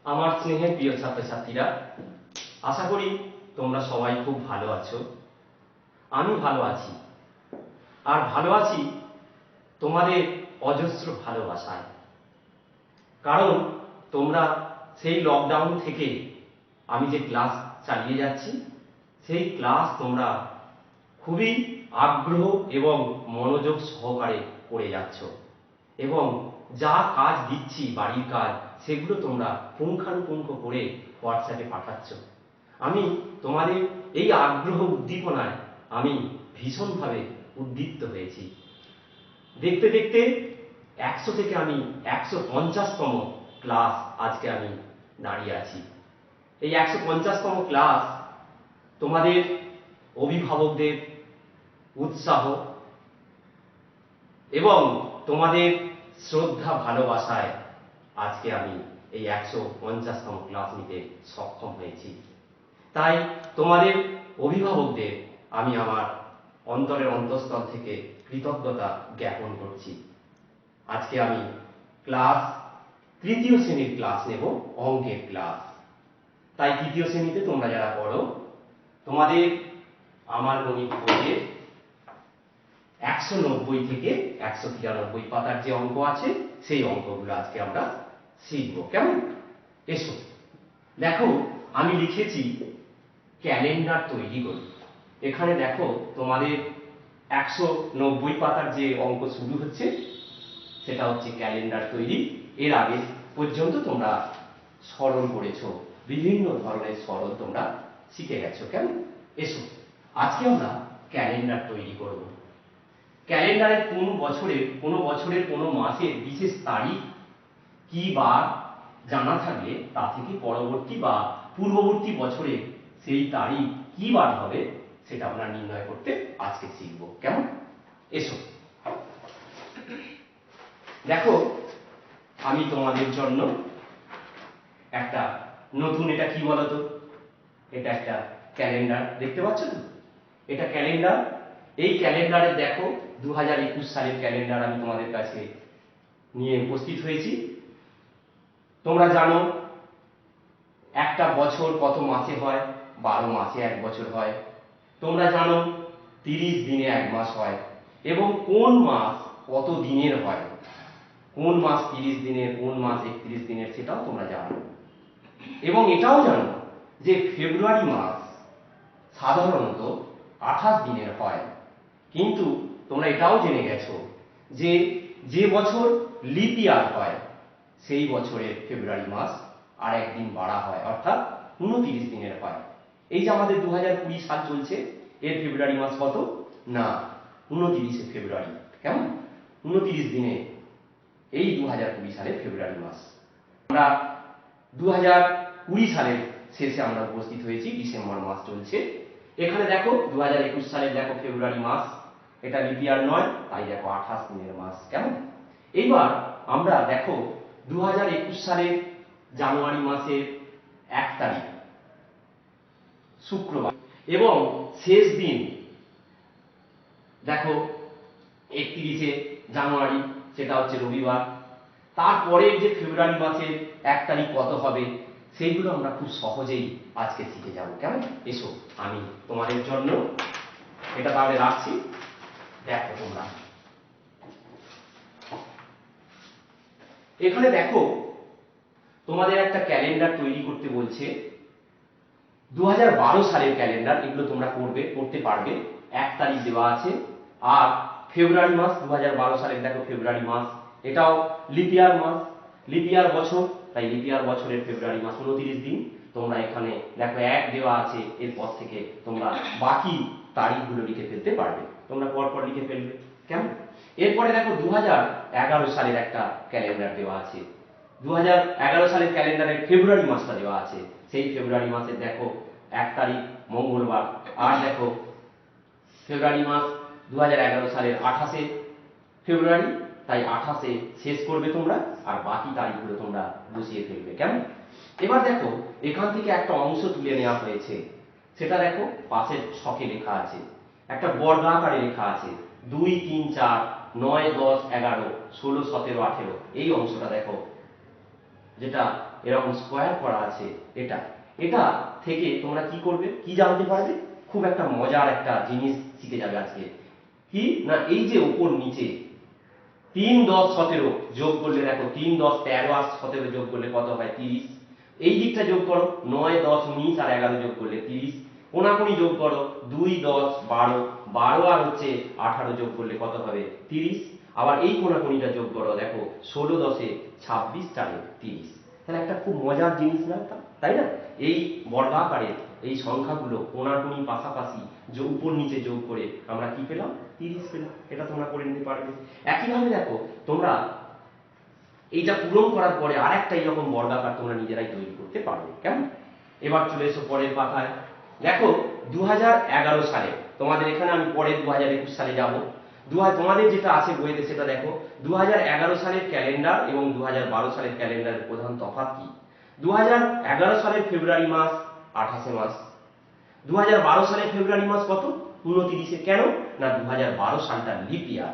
আমার স্নেহের প্রিয় ছাত্রছাত্রীরা, আশা করি তোমরা সবাই খুব ভালো আছো। আমি ভালো আছি, আর ভালো আছি তোমাদের অজস্র ভালোবাসায়। কারণ তোমরা সেই লকডাউন থেকে আমি যে ক্লাস চালিয়ে যাচ্ছি, সেই ক্লাস তোমরা খুবই আগ্রহ এবং মনোযোগ সহকারে করে যাচ্ছ, এবং যা কাজ দিচ্ছি বাড়ির কাজ, সেগুলো তোমরা পুঙ্খানুপুঙ্খ করে হোয়াটসঅ্যাপে পাঠাচ্ছ। আমি তোমাদের এই আগ্রহ উদ্দীপনায় আমি ভীষণভাবে উদ্দীপ্ত হয়েছি। দেখতে দেখতে 100 থেকে আমি 150তম ক্লাস আজকে আমি দাঁড়িয়ে আছি। এই 150তম ক্লাস তোমাদের অভিভাবকদের উৎসাহ এবং তোমাদের শ্রদ্ধা ভালোবাসায় আজকে আমি এই 150তম ক্লাস নিতে সক্ষম হয়েছি। তাই তোমাদের অভিভাবকদের আমি আমার অন্তরের অন্তঃস্থল থেকে কৃতজ্ঞতা জ্ঞাপন করছি। আজকে আমি ক্লাস তৃতীয় শ্রেণীর ক্লাস নেব, অঙ্কের ক্লাস। তাই তৃতীয় শ্রেণীতে তোমরা যারা পড়ো, তোমাদের আমার গণিত বইয়ে 190 থেকে 193 পাতার যে অঙ্ক আছে, সেই অঙ্কগুলো আজকে আমরা শিখব। কেমন? এসো। দেখো, আমি লিখেছি ক্যালেন্ডার তৈরি করি। এখানে দেখো, তোমাদের 190 পাতার যে অঙ্ক শুরু হচ্ছে, সেটা হচ্ছে ক্যালেন্ডার তৈরি। এর আগে পর্যন্ত তোমরা সরল করেছো, বিভিন্ন ধরনের সরল তোমরা শিখে গেছো। কেমন? এসো, আজকে আমরা ক্যালেন্ডার তৈরি করব। ক্যালেন্ডারের কোনো বছরের কোনো মাসের বিশেষ তারিখ কি বার জানা থাকলে তা থেকে পরবর্তী বা পূর্ববর্তী বছরে সেই তারিখ কি বার হবে সেটা আমরা নির্ণয় করতে আজকে শিখব। কেমন? এসো। দেখো, আমি তোমাদের জন্য একটা নতুন, এটা কি বলতো, এটা একটা ক্যালেন্ডার দেখতে পাচ্ছ তো? এটা ক্যালেন্ডার। এই ক্যালেন্ডারে দেখো 2021 সালের ক্যালেন্ডার আমি তোমাদের কাছে নিয়ে উপস্থিত হয়েছি। তোমরা জানো একটা বছর কত মাসে হয়? 12 মাসে এক বছর হয়। তোমরা জানো 30 দিনে এক মাস হয়, এবং কোন মাস কত দিনের হয়, কোন মাস 30 দিনের, কোন মাস 31 দিনের, সেটাও তোমরা জানো। এবং এটাও জানো যে ফেব্রুয়ারি মাস সাধারণত 28 দিনের হয়। কিন্তু তোমরা এটাও জেনে গেছো যে যে বছর লিপ ইয়ার হয়, সেই বছরের ফেব্রুয়ারি মাস আর একদিন বাড়া হয়, অর্থাৎ 29 দিনের হয়। এই যে আমাদের 2020 সাল চলছে, এর ফেব্রুয়ারি মাস কত? না, 29 ফেব্রুয়ারি। কেমন? 29 দিনে এই 2020 সালের ফেব্রুয়ারি মাস। আমরা 2020 সালের শেষে আমরা উপস্থিত হয়েছি, ডিসেম্বর মাস চলছে। এখানে দেখো 2021 সালের দেখো ফেব্রুয়ারি মাস, এটা লিপ ইয়ার নয়, তাই দেখো 28 দিনের মাস। কেমন? এইবার আমরা দেখো 2021 সালের জানুয়ারি মাসের 1 তারিখ শুক্রবার, এবং শেষ দিন দেখো 31 জানুয়ারি, সেটা হচ্ছে রবিবার। তারপরে যে ফেব্রুয়ারি মাসের 1 তারিখ কত হবে, সেইগুলো আমরা খুব সহজেই আজকে শিখে যাব। কেমন? এসো, আমি তোমাদের জন্য এটা তাহলে রাখছি। দেখো তোমরা এখানে দেখো, তোমাদের একটা ক্যালেন্ডার তৈরি করতে বলছে। 2012 সালের ক্যালেন্ডার, এগুলো তোমরা করতে পারবে। 1 তারিখ দেওয়া আছে, আর ফেব্রুয়ারি মাস 2012 সালের দেখো ফেব্রুয়ারি মাস, এটাও লিপ ইয়ার মাস, লিপ ইয়ার বছর, তাই লিপ ইয়ার বছরের ফেব্রুয়ারি মাস 29 দিন। তোমরা এখানে দেখো 1 দেওয়া আছে, এরপর থেকে তোমরা বাকি তারিখগুলো লিখে ফেলতে পারবে, তোমরা পরপর লিখে ফেলবে। কেমন? এরপরে দেখো 2011 সালের একটা ক্যালেন্ডার দেওয়া আছে। 2011 সালের ক্যালেন্ডারের ফেব্রুয়ারি মাসটা দেওয়া আছে। সেই ফেব্রুয়ারি মাসের দেখো 1 তারিখ মঙ্গলবার। আর দেখো ফেব্রুয়ারি মাস 2011 সালের 28 ফেব্রুয়ারি, তাই 28 শেষ করবে তোমরা, আর বাকি তারিখগুলো তোমরা বসিয়ে ফেলবে। কেমন? এবার দেখো, এখান থেকে একটা অংশ তুলে নেওয়া হয়েছে, সেটা দেখো পাশের ছকে লেখা আছে, একটা বর্গাকারে লেখা আছে 2, 3, 4, 9, 10, 11, 16, 17, 18। এই অংশটা দেখো যেটা এরকম স্কোয়ার করা আছে, এটা এটা থেকে তোমরা কি করবে, কি জানতে পারবে, খুব একটা মজার একটা জিনিস শিখে যাবে আজকে। কি না, এই যে উপর নিচে 3 10 17 যোগ করলে দেখো 3 10 13 আর 17 যোগ করলে কত হয় 30। এই দিকটা যোগ করো 9 10 19 আর 11 যোগ করলে 30। কোনাকুনি যোগ করো 2 10 12 12 আর হচ্ছে 18 যোগ করলে কত হবে 30। আবার এই কোনাকুনিটা যোগ করো, দেখো 16 10 26 4 30। তাহলে একটা খুব মজার জিনিস না, তাই না? এই বর্গাকারের এই সংখ্যাগুলো কোনাকুনি পাশাপাশি যে উপর নিচে যোগ করে আমরা কি পেলাম 30 পেলাম। এটা তোমরা করে নিতে পারবে। একইভাবে দেখো তোমরা এইটা পূরণ করার পরে আরেকটা এইরকম বর্গাকার তোমরা নিজেরাই তৈরি করতে পারবে। কেমন? এবার চলে এসো পরের পাতায়। দেখো 2011 সালে, তোমাদের এখানে আমি পরে 2021 সালে যাব। তোমাদের যেটা আছে বইতে সেটা দেখো 2011 সালের ক্যালেন্ডার এবং 2012 সালের ক্যালেন্ডারের প্রধান তফাৎ কি। 2011 সালের ফেব্রুয়ারি মাস 28 মাস, 2012 সালের ফেব্রুয়ারি মাস কত 29-এ। কেন না 2012 সালটা লিপ ইয়ার,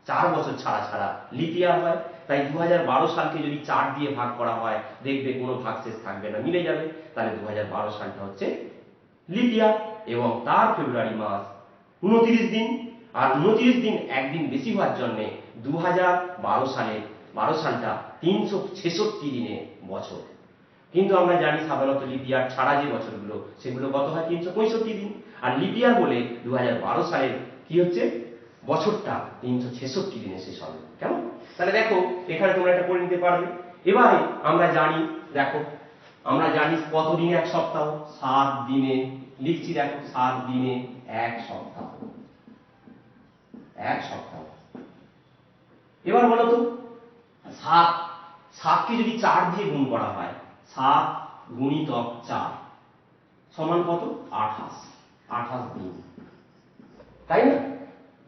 4 বছর ছাড়া ছাড়া লিপ ইয়ার হয়। তাই 2012 সালকে যদি 4 দিয়ে ভাগ করা হয় দেখবে কোনো ভাগশেষ থাকবে না, মিলে যাবে। তাহলে 2012 সালটা হচ্ছে লিপ ইয়ার এবং তার ফেব্রুয়ারি মাস 29 দিন। আর 29 দিন একদিন বেশি হওয়ার জন্য 2012 সালটা 366 দিনের বছর। কিন্তু আমরা জানি সাধারণত লিপ ইয়ার ছাড়া যে বছরগুলো সেগুলো কত হয় 365 দিন। আর লিপ ইয়ার বলে 2012 সালের কি হচ্ছে বছরটা 366 দিনে শেষ হবে। কেমন? তাহলে দেখো এখানে তোমরা এটা করে নিতে পারবে। এবারে আমরা জানি, দেখো আমরা জানি কত দিনে এক সপ্তাহ, 7 দিনে। লিখছি দেখো 7 দিনে এক সপ্তাহ, এক সপ্তাহ। এবার বলো তো 7কে যদি 4 দিয়ে গুণ করা হয়, 7 গুণিতক 4 সমান কত 28, 28 দিন, তাই না?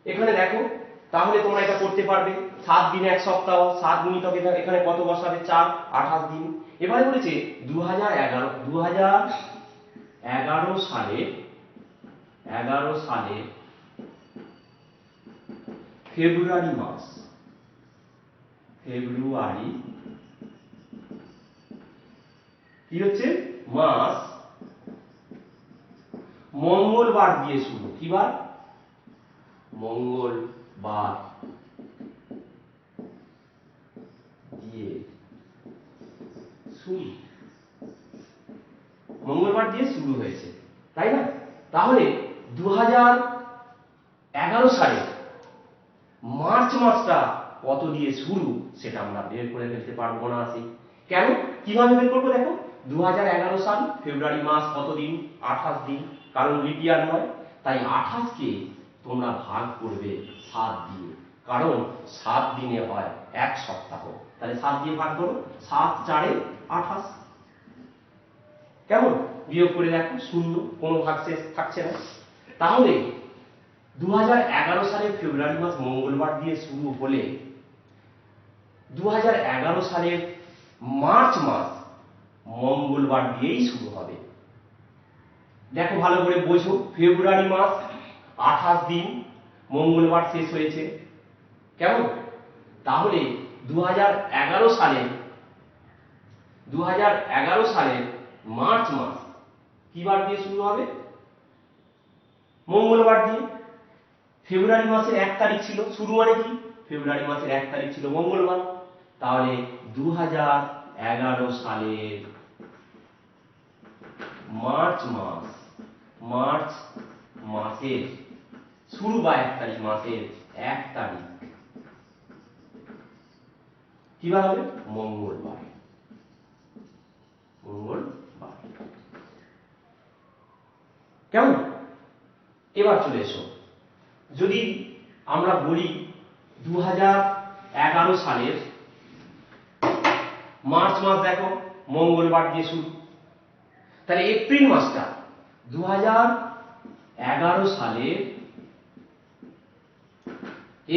এখানে দেখো তাহলে তোমরা এটা করতে পারবে। 7 দিনে এক সপ্তাহ, 7 গুণিতক এখানে কত বসাবে 4, 28 দিন। এবারে বলেছে 2011 সালে ফেব্রুয়ারি মাস, ফেব্রুয়ারি কি হচ্ছে মাস মঙ্গলবার দিয়ে শুরু। কি বার? মঙ্গলবার দিয়ে শুরু, মঙ্গলবার দিয়ে শুরু হয়েছে, তাই না? তাহলে 2011 সালে মার্চ মাসটা কত দিয়ে শুরু সেটা আমরা বের করে ফেলতে পারবো না। আসি কেন, কিভাবে বের করবো? দেখো 2011 সাল ফেব্রুয়ারি মাস কত দিন 28 দিন, কারণ লিপ ইয়ার নয়। তাই 28 কে তোমরা ভাগ করবে 7 দিয়ে, কারণ 7 দিনে হয় এক সপ্তাহ। তাহলে 7 দিয়ে ভাগ করো, 7 4 28। কেমন? বিয়োগ করে দেখো শূন্য, কোনো ভাগশেষ থাকছে না। তাহলে 2011 সালের ফেব্রুয়ারি মাস মঙ্গলবার দিয়ে শুরু হলে 2011 সালের মার্চ মাস মঙ্গলবার দিয়েই শুরু হবে। দেখো ভালো করে বোঝো, ফেব্রুয়ারি মাস 28 দিন, মঙ্গলবার শেষ হয়েছে। কেমন? তাহলে 2011 সালের মার্চ মাস কি বার দিয়ে শুরু হবে? মঙ্গলবার দিয়ে। ফেব্রুয়ারি মাসের 1 তারিখ ছিল শুরু, মানে কি ফেব্রুয়ারি মাসের 1 তারিখ ছিল মঙ্গলবার। তাহলে 2011 সালের মার্চ মাসের শুরু বা 1 তারিখ, মাসের 1 তারিখ কি বার হবে? মঙ্গলবার, মঙ্গলবার। কেমন? এবার চলে এসো, যদি আমরা বলি 2011 সালের মার্চ মাস দেখো মঙ্গলবার দিয়ে শুরু, তাহলে এপ্রিল মাসটা 2011 সালের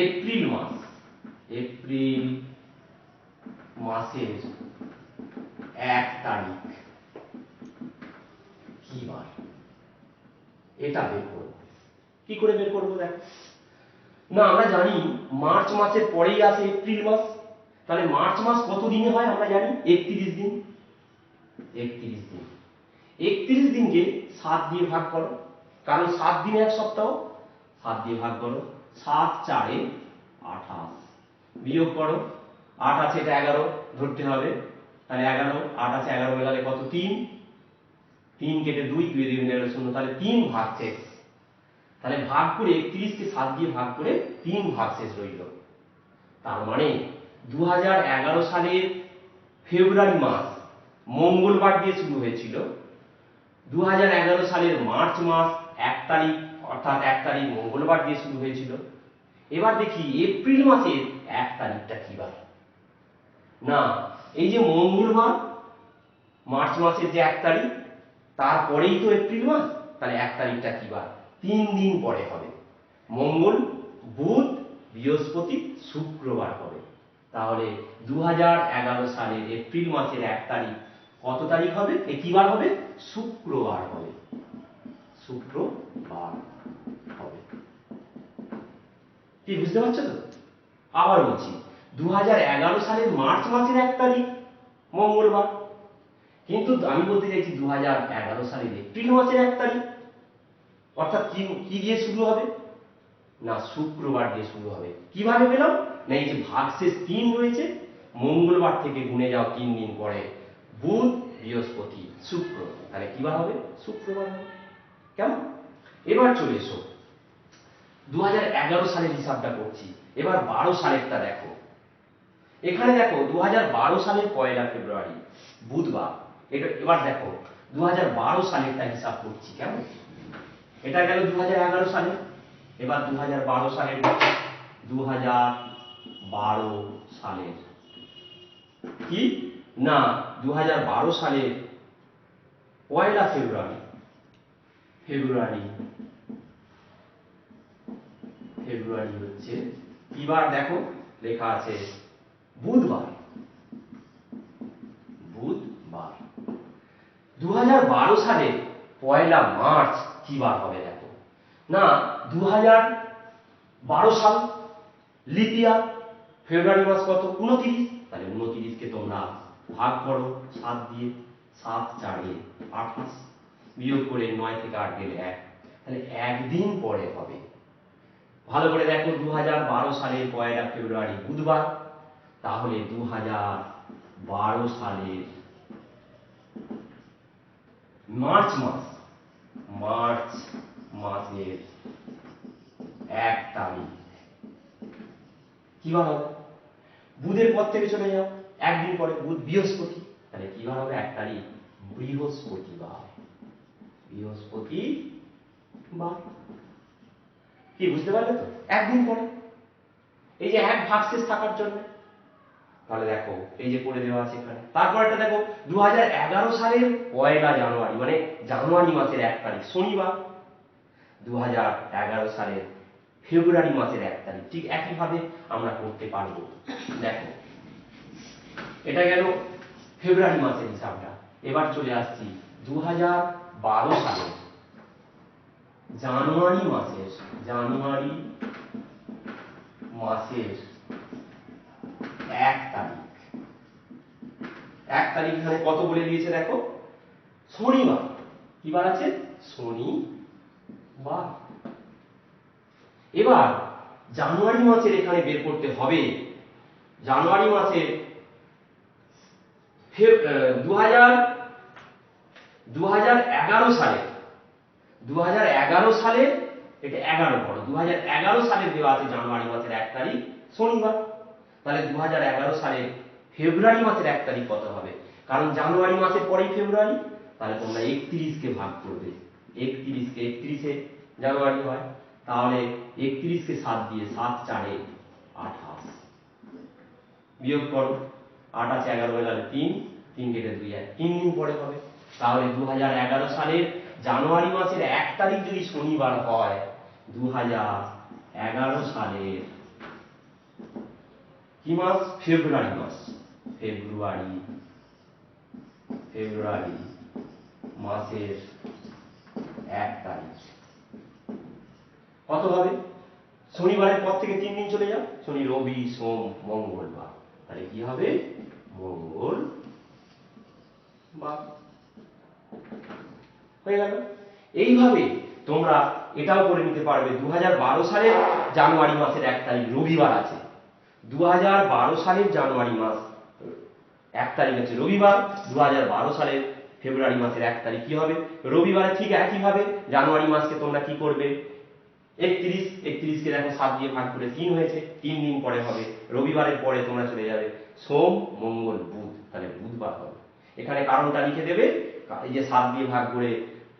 এপ্রিল মাসের 1 তারিখ কি বার? এটা বের করব। কি করে বের করবো? দেখো না, আমরা জানি মার্চ মাসের পরেই আসে এপ্রিল মাস, তাহলে মার্চ মাস কত দিনে হয় আমরা জানি 31 দিন। 31 দিন, 31 দিনকে 7 দিয়ে ভাগ করো, কারণ 7 দিনে এক সপ্তাহ। 7 দিয়ে ভাগ করো, 7 4 28, বিয়োগ করো 8 আছে এটা 11 ধরতে হবে, তাহলে 11 8 আছে 11 মেলালে কত 3, 3 কেটে 2 2 দিয়ে মিলে গেল 0, তাহলে 3 ভাগ শেষ। তাহলে ভাগ করে 31 কে 7 দিয়ে ভাগ করে 3 ভাগ শেষ রইল। তার মানে 2011 সালের ফেব্রুয়ারি মাস মঙ্গলবার দিয়ে শুরু হয়েছিল, 2011 সালের মার্চ মাস 1 তারিখ অর্থাৎ 1 তারিখ মঙ্গলবার দিয়ে শুরু হয়েছিল। এবার দেখি এপ্রিল মাসের 1 তারিখটা কি বার। না, এই যে মঙ্গলবার মার্চ মাসের যে 1 তারিখ, তারপরেই তো এপ্রিল মাস, তাহলে 1 তারিখটা কি বার? 3 দিন পরে হবে। মঙ্গল, বুধ, বৃহস্পতি, শুক্রবার হবে। তাহলে 2011 সালের এপ্রিল মাসের 1 তারিখ কত তারিখ হবে? কি বার হবে? শুক্রবার হবে। শুক্রবার হবে। কি বুঝতে পারছো তো? আবার বলছি, 2011 সালের মার্চ মাসের 1 তারিখ মঙ্গলবার, কিন্তু আমি বলতে চাইছি 2011 সালের এপ্রিল মাসের 1 তারিখ, অর্থাৎ কি দিয়ে শুরু হবে? না, শুক্রবার দিয়ে শুরু হবে। কিভাবে পেলাম? না, এই যে ভাগশেষ 3 রয়েছে, মঙ্গলবার থেকে গুনে যাও 3 দিন পরে, বুধ, বৃহস্পতি, শুক্র, তাহলে কিবার হবে? শুক্রবার হবে। কেমন? এবার চলে এসো 2011 সালের হিসাবটা করছি, এবার 12 সালেরটা দেখো। এখানে দেখো 2012 সালের 1 ফেব্রুয়ারি বুধবার, এটা এবার দেখো 2012 সালেরটা হিসাব করছি। কেমন? এটা গেল 2011 সালে, এবার 2012 সালের, 2012 সালের কি না 2012 সালের 1 ফেব্রুয়ারি, ফেব্রুয়ারি হচ্ছে কি বার? দেখো লেখা আছে বুধবার। 2012 সালের 1 মার্চ কি বার হবে? দেখো না, 2012 সাল লিপ ইয়ার, ফেব্রুয়ারি মাস কত? 29, তাহলে 29 কে তোমরা ভাগ করো 7 দিয়ে, 7 4 28, বিয়োগ করে 9 থেকে 8 গেলে 1, তাহলে 1 দিন পরে হবে। ভালো করে দেখো 2012 সালের 1 ফেব্রুয়ারি বুধবার, তাহলে 2012 সালের মার্চ মাসের 1 তারিখ কি বার হবে? বুধের পর থেকে চলে যাও, 1 দিন পরে বুধ, বৃহস্পতি, তাহলে কি বার হবে? 1 তারিখ বৃহস্পতিবার। কি বুঝতে পারলে তো? 1 দিন পরে, এই যে 1 ভাগশেষ থাকার জন্য। তাহলে দেখো এই যে করে দেওয়া আছে এখানে। তারপরটা দেখো 2011 সালের 1 জানুয়ারি, মানে জানুয়ারি মাসের 1 তারিখ শনিবার। 2011 সালের ফেব্রুয়ারি মাসের 1 তারিখ, ঠিক একইভাবে আমরা করতে পারবো। দেখো এটা গেল ফেব্রুয়ারি মাসের হিসাবটা। এবার চলে আসছি 2012 সালের জানুয়ারি মাসের 1 তারিখ। 1 তারিখ এখানে কত বলে দিয়েছে দেখো? শনিবার। কি বার আছে? শনিবার। এবার জানুয়ারি মাসের এখানে বের করতে হবে। জানুয়ারি মাসের 2011 সালে, 2011 সালের, এটা 11 পড়ো, 2011 সালের দেওয়া আছে জানুয়ারি মাসের 1 তারিখ শনিবার। তাহলে 2011 সালের ফেব্রুয়ারি মাসের 1 তারিখ কত হবে? কারণ জানুয়ারি মাসের পরেই ফেব্রুয়ারি, তাহলে তোমরা 31 কে ভাগ করবে। 31 জানুয়ারি হয়, তাহলে 31 কে 7 দিয়ে, 7 4 28, বিয়োগ করো 8 আছে 11 বেলালে 3, 3 কেটে 2 1, 3 দিন পরে হবে। তাহলে 2011 সালের জানুয়ারি মাসের 1 তারিখ যদি শনিবার হয়, 2011 সালের কি মাস? ফেব্রুয়ারি মাস। ফেব্রুয়ারি মাসের 1 তারিখ কত হবে? শনিবারের পর থেকে 3 দিন চলে যাও, শনি রবি সোম মঙ্গলবার, তাহলে কি হবে মঙ্গলবার। হয়ে গেল। এইভাবে তোমরা এটাও করে নিতে পারবে 2012 সালের জানুয়ারি মাসের 1 তারিখ রবিবার আছে। 2012 সালের জানুয়ারি মাস 1 তারিখ আছে রবিবার। 2012 সালের ফেব্রুয়ারি মাসের 1 তারিখ কি হবে রবিবারে। ঠিক একইভাবে জানুয়ারি মাসকে তোমরা কি করবে 31 কে দেখো 7 দিয়ে ভাগ করে 3 হয়েছে, 3 দিন পরে হবে। রবিবারের পরে তোমরা চলে যাবে সোম মঙ্গল বুধ, তাহলে বুধবার হবে। এখানে কারণটা লিখে দেবে, এই যে 7 দিয়ে ভাগ করে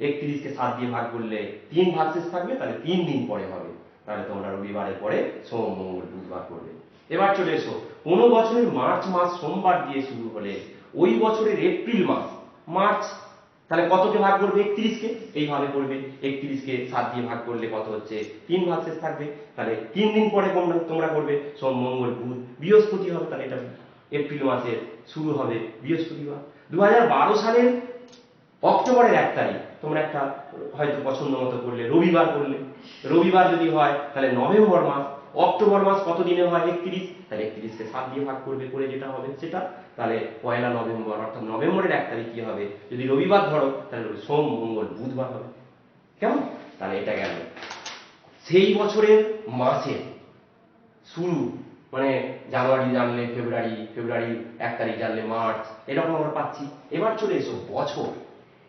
31 কে 7 দিয়ে ভাগ করলে 3 ভাগশেষ থাকবে, তাহলে 3 দিন পরে হবে। তাহলে তোমরা রবিবারের পরে সোম মঙ্গল বুধবার করবে। এবার চলে এসো, কোন বছরের মার্চ মাস সোমবার দিয়ে শুরু হলে ওই বছরের এপ্রিল মাস মার্চ, তাহলে কতকে ভাগ করবে 31 কে, এইভাবে করবে 31 কে 7 দিয়ে ভাগ করলে কত হচ্ছে 3 ভাগশেষ থাকবে। তাহলে 3 দিন পরে তোমরা করবে সোম মঙ্গল বুধ, বৃহস্পতি হবে। তাহলে এটা এপ্রিল মাসের শুরু হবে বৃহস্পতিবার। 2012 সালের অক্টোবরের 1 তারিখ তোমরা একটা হয়তো পছন্দ মতো করলে রবিবার করলে। রবিবার যদি হয় তাহলে নভেম্বর মাস। অক্টোবর মাস কত দিনে হয় 31, তাহলে 31 কে 7 দিয়ে ভাগ করবে করে যেটা হবে সেটা, তাহলে 1 নভেম্বর অর্থাৎ নভেম্বরের 1 তারিখ কি হবে যদি রবিবার ধরো তাহলে সোম মঙ্গল বুধবার হবে। কেমন? তাহলে এটা গেল সেই বছরের মাসের শুরু, মানে জানুয়ারি জানলে ফেব্রুয়ারি, ফেব্রুয়ারি 1 তারিখ জানলে মার্চ, এরকম আমরা পাচ্ছি। এবার চলে এসো বছর,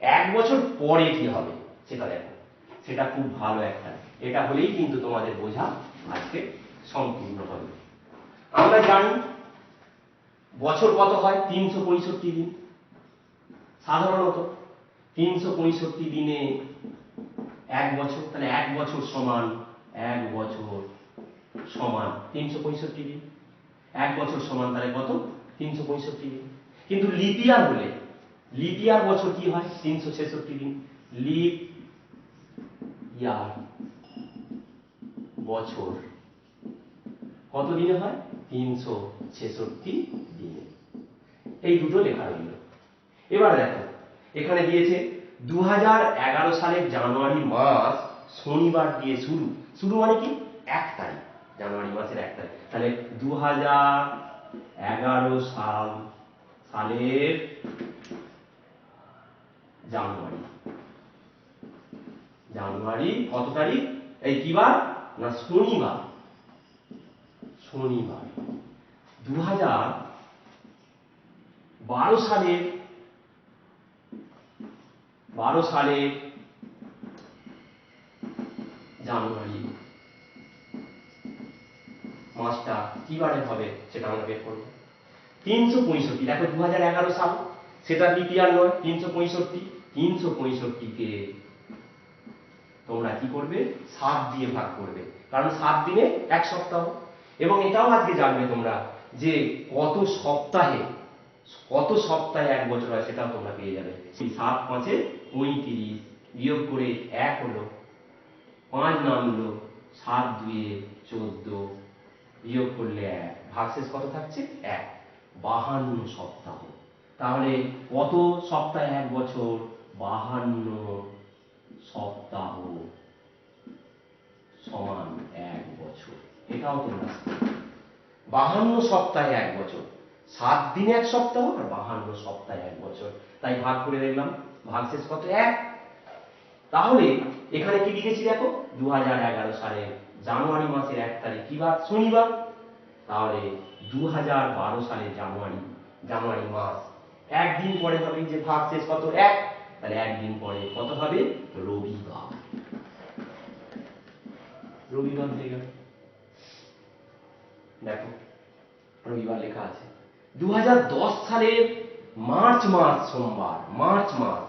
1 বছর পরে কি হবে সেটা দেখো। সেটা খুব ভালো একটা, এটা হলেই কিন্তু তোমাদের বোঝা আজকে সম্পূর্ণ হবে। আমরা জানি বছর কত হয় 365 দিন। সাধারণত 365 দিনে 1 বছর, তাহলে 1 বছর সমান 1 বছর সমান 365 দিন। 1 বছর সমান তাহলে কত 365 দিন। কিন্তু লিপ ইয়ার হলে, লিপ ইয়ার বছর কি হয় 366 দিন। লিপ ইয়ার বছর কত দিনে হয় 366 দিনে। এই দুটো লেখা রইল। এবার দেখো এখানে দিয়েছে 2011 সালের জানুয়ারি মাস শনিবার দিয়ে শুরু। শুরু মানে কি 1 তারিখ, জানুয়ারি মাসের 1 তারিখ। তাহলে 2011 সালের জানুয়ারি কত তারিখ, এই কি বার না শনিবার। শনিবার 2012 সালের জানুয়ারি মাসটা কি বারে হবে সেটা আমরা বের করব। 365 দেখো 2011 সাল, সেটা লিপ ইয়ার নয় 365। 365 কে তোমরা কি করবে 7 দিয়ে ভাগ করবে, কারণ 7 দিনে 1 সপ্তাহ। এবং এটাও আজকে জানবে তোমরা যে কত সপ্তাহে 1 বছর হয় সেটাও তোমরা পেয়ে যাবে। সেই 7 5 35 বিয়োগ করে 1 হলো, 5 নামলো, 7 2 14 বিয়োগ করলে 1, ভাগশেষ কত থাকছে 1, 52 সপ্তাহ। তাহলে কত সপ্তাহে 1 বছর 52 সপ্তাহ সমান 1 বছর। এটাও তোমরা 52 সপ্তাহে 1 বছর, 7 দিনে 1 সপ্তাহ আর 52 সপ্তাহে 1 বছর। তাই ভাগ করে দেখলাম ভাগশেষ কত 1। তাহলে এখানে কি লিখেছি দেখো 2011 সালের জানুয়ারি মাসের 1 তারিখ কি বার শনিবার। তাহলে 2012 সালের জানুয়ারি মাস 1 দিন পরে হবে যে ভাগশেষ কত 1, তাহলে 1 দিন পরে কত হবে রবিবার। রবিবার হয়ে গেল। দেখো রবিবার লেখা আছে। 2010 সালের মার্চ মাস সোমবার, মার্চ মাস।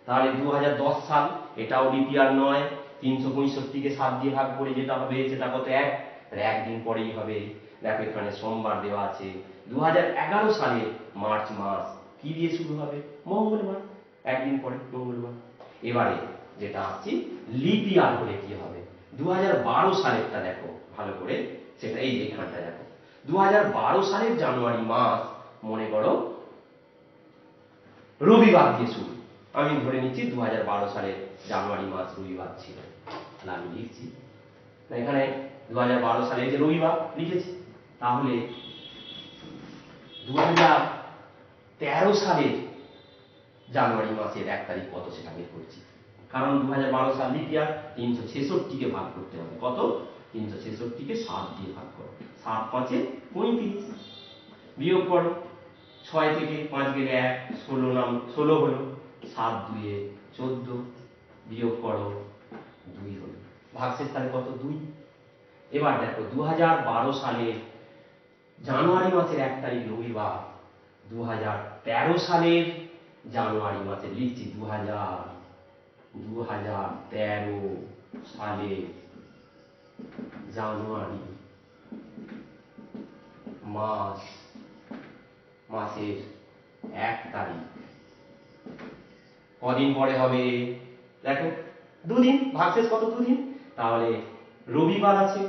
তাহলে 2010 সাল, এটাও লিপ ইয়ার নয়। 365 কে 7 দিয়ে ভাগ করে যেটা হবে সেটা কত 1, তাহলে 1 দিন পরেই হবে। দেখো এখানে সোমবার দেওয়া আছে। 2011 সালে মার্চ মাস কি দিয়ে শুরু হবে মঙ্গলবার, 1 দিন পরে মঙ্গলবার। এবারে যেটা আসছি লিপ ইয়ার হলে কি হবে 2012 সালেরটা দেখো ভালো করে, সেটা এই যে এখানটা দেখো 2012 সালের জানুয়ারি মাস মনে করো রবিবার দিয়ে শুরু। আমি ধরে নিচ্ছি 2012 সালের জানুয়ারি মাস রবিবার ছিল, তাহলে আমি লিখছি এখানে 2012 সালে যে রবিবার লিখেছি। তাহলে 2013 সালের জানুয়ারি মাসের 1 তারিখ কত সেটা বের করছি, কারণ 2012 সাল লিপ ইয়ার, 366কে ভাগ করতে হবে। কত? 366কে 7 দিয়ে ভাগ করো, 7 5 35, বিয়োগ করো 6 থেকে 5 গেলে 1, 16 হলো, 7 2 14, বিয়োগ করো 2 হলো, ভাগশেষ তাহলে কত? 2। এবার দেখো 2012 সালের জানুয়ারি মাসের 1 তারিখ রবিবার, 2013 সালের জানুয়ারি মাসে লিখছি 2013 সালের জানুয়ারি মাসের 1 তারিখ কদিন পরে হবে? দেখো 2 দিন, ভাগশেষ কত? 2 দিন। তাহলে রবিবার আছে,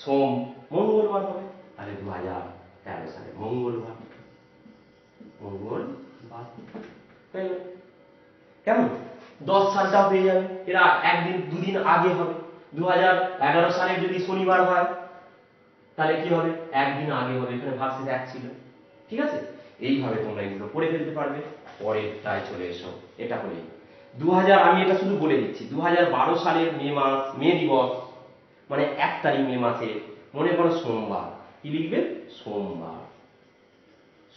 সোম মঙ্গলবার হবে, তাহলে 2013 সালে মঙ্গলবার কেমন? 10 সালটাও পেয়ে যাবে, এরা একদিন 2 দিন আগে হবে। 2011 সালের যদি শনিবার হয় তাহলে কি হবে? একদিন আগে হবে, এখানে ভাগশেষ 1 ছিল। ঠিক আছে, এইভাবে তোমরা এগুলো পড়ে ফেলতে পারবে। পরেরটায় চলে এসো, এটা হলে 2000, আমি এটা শুধু বলে দিচ্ছি, 2012 সালের মে দিবস মানে 1 তারিখ মে মাসে, মনে করো সোমবার, কি লিখবে?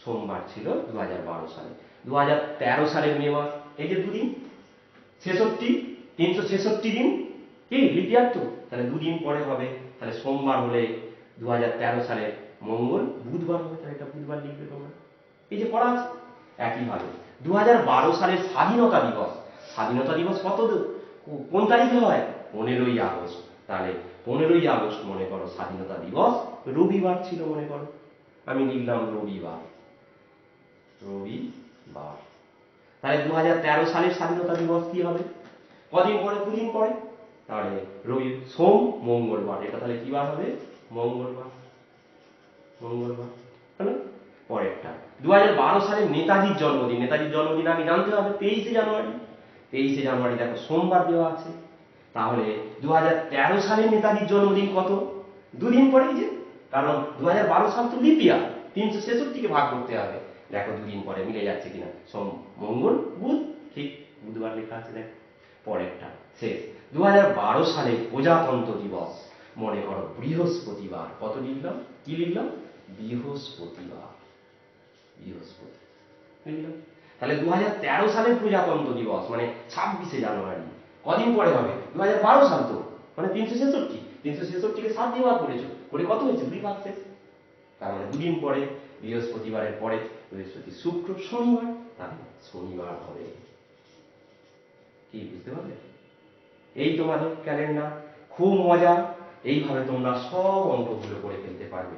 সোমবার ছিল 2012 সালে। 2013 সালের মে মাস, এই যে 2 দিন, 366 দিন, কি লিপ ইয়ার তো, তাহলে 2 দিন পরে হবে, তাহলে সোমবার হলে 2013 সালের মঙ্গল, বুধবার হবে, তাহলে এটা বুধবার লিখবে তোমরা। এই যে পড়া আছে। একইভাবে 2012 সালের স্বাধীনতা দিবস কত, কোন তারিখে হয়? 15ই আগস্ট, তাহলে 15ই আগস্ট মনে করো স্বাধীনতা দিবস রবিবার ছিল, মনে করো, আমি লিখলাম রবিবার। তাহলে 2013 সালের স্বাধীনতা দিবস কি হবে? কদিন পরে? 2 দিন পরে, তাহলে সোম মঙ্গলবার, এটা তাহলে কি বার হবে? মঙ্গলবার হলো। পরেরটা 2012 সালে নেতাজির জন্মদিন আমি জানতে হবে 23শে জানুয়ারি। 23শে জানুয়ারি দেখো সোমবার দেওয়া আছে, তাহলে 2013 সালে নেতাজির জন্মদিন কত? 2 দিন পরে, যে কারণ 2012 সাল তো লিপ ইয়ার, 366কে ভাগ করতে হবে। দেখো 2 দিন পরে মিলে যাচ্ছে কিনা, সোম মঙ্গল বুধ, ঠিক বুধবার লেখা আছে। দেখো পরেরটা শেষ। 2012 সালে প্রজাতন্ত্র দিবস, মনে করো বৃহস্পতিবার, কত লিখলাম? কি লিখলাম? বৃহস্পতিবার লিখলাম। তাহলে 2013 সালের প্রজাতন্ত্র দিবস মানে 26শে জানুয়ারি, কদিন পরে হবে? 2012 সাল তো, মানে 366কে 7 দিয়ে ভাগ করেছো, করে কত হয়েছে? 2 ভাগশেষ, তার মানে 2 দিন পরে, বৃহস্পতিবারের পরে, বৃহস্পতি শুক্র শনিবার, তাহলে শনিবার হবে। কি বুঝতে পারলে? এই তোমাদের ক্যালেন্ডার, খুব মজা। এইভাবে তোমরা সব অঙ্কগুলো করে ফেলতে পারবে।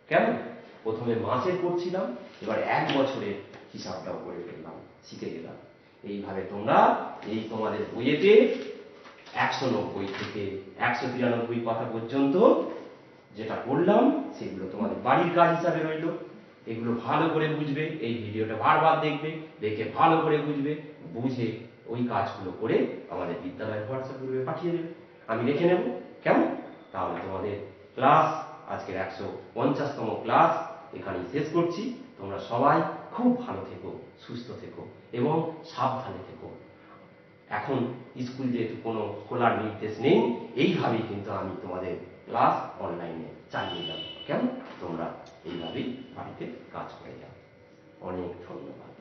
কেমন? প্রথমে মাসের করছিলাম, এবার 1 বছরের হিসাবটাও করে ফেললাম, শিখে গেলাম। এইভাবে তোমরা এই তোমাদের বইয়েতে 190 থেকে 193 কথা পর্যন্ত যেটা করলাম সেগুলো তোমাদের বাড়ির কাজ হিসাবে রইল। এগুলো ভালো করে বুঝবে, এই ভিডিওটা বারবার দেখবে, দেখে ভালো করে বুঝবে, বুঝে ওই কাজগুলো করে আমাদের বিদ্যালয়ের হোয়াটসঅ্যাপ গ্রুপে পাঠিয়ে দেবে, আমি দেখে নেব। কেমন? তাহলে তোমাদের ক্লাস, আজকের 150তম ক্লাস এখানেই শেষ করছি। তোমরা সবাই খুব ভালো থেকো, সুস্থ থেকো এবং সাবধানে থেকো। এখন স্কুল যেহেতু কোনো খোলার নির্দেশ নেই, এইভাবেই কিন্তু আমি তোমাদের ক্লাস অনলাইনে চালিয়ে যাব। কেমন? তোমরা এইভাবেই বাড়িতে কাজ করে যাও। অনেক ধন্যবাদ।